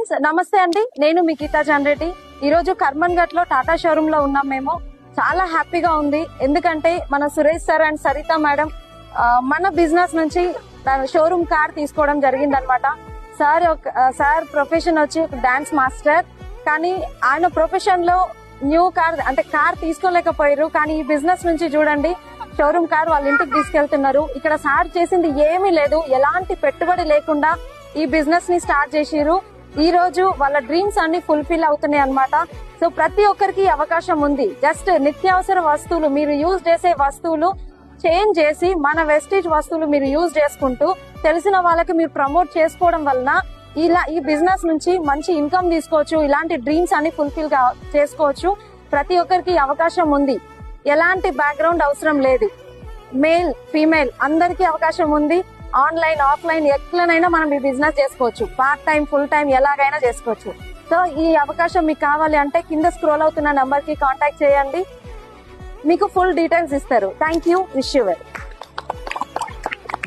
Friends నమస్తే అండి, నేను మీ గీతా రెడ్డి. ఈ రోజు కర్మన్ ఘట్ లో టాటా షోరూమ్ లో ఉన్నాం. మేము చాలా హ్యాపీగా ఉంది, ఎందుకంటే మన Suresh sir and Saritha madam మన బిజినెస్ నుంచి షోరూమ్ కార్ తీసుకోవడం జరిగిందనమాట. సార్ ప్రొఫెషన్ వచ్చి డాన్స్ మాస్టర్, కానీ ఆయన ప్రొఫెషన్ లో న్యూ కార్ అంటే కార్ తీసుకోలేకపోయారు. కానీ ఈ బిజినెస్ నుంచి చూడండి, షోరూమ్ కార్ వాళ్ళ ఇంటికి తీసుకెళ్తున్నారు. ఇక్కడ సార్ చేసింది ఏమీ లేదు, ఎలాంటి పెట్టుబడి లేకుండా ఈ బిజినెస్ ని స్టార్ట్ చేసిరు. ఈ రోజు వాళ్ళ డ్రీమ్స్ అన్ని ఫుల్ఫిల్ అవుతున్నాయి అన్నమాట. సో ప్రతి ఒక్కరికి అవకాశం ఉంది. జస్ట్ నిత్యావసర వస్తువులు, మీరు యూజ్ చేసే వస్తువులు చేంజ్ చేసి మన వెస్టేజ్ వస్తువులు మీరు యూజ్ చేసుకుంటూ తెలిసిన వాళ్ళకి మీరు ప్రమోట్ చేసుకోవడం వలన ఈ బిజినెస్ నుంచి మంచి ఇన్కమ్ తీసుకోవచ్చు. ఇలాంటి డ్రీమ్స్ అన్ని ఫుల్ఫిల్ చేసుకోవచ్చు. ప్రతి ఒక్కరికి అవకాశం ఉంది, ఎలాంటి బ్యాక్గ్రౌండ్ అవసరం లేదు. మేల్ ఫీమేల్ అందరికీ అవకాశం ఉంది. ఆన్లైన్ ఆఫ్లైన్ ఎట్లనైనా మనం ఈ బిజినెస్ చేసుకోవచ్చు. పార్ట్ టైం ఫుల్ టైం ఎలాగైనా చేసుకోవచ్చు. సో ఈ అవకాశం మీకు కావాలి అంటే కింద స్క్రోల్ అవుతున్న నంబర్ కి కాంటాక్ట్ చేయండి, మీకు ఫుల్ డీటెయిల్స్ ఇస్తారు. Thank you, wish you well.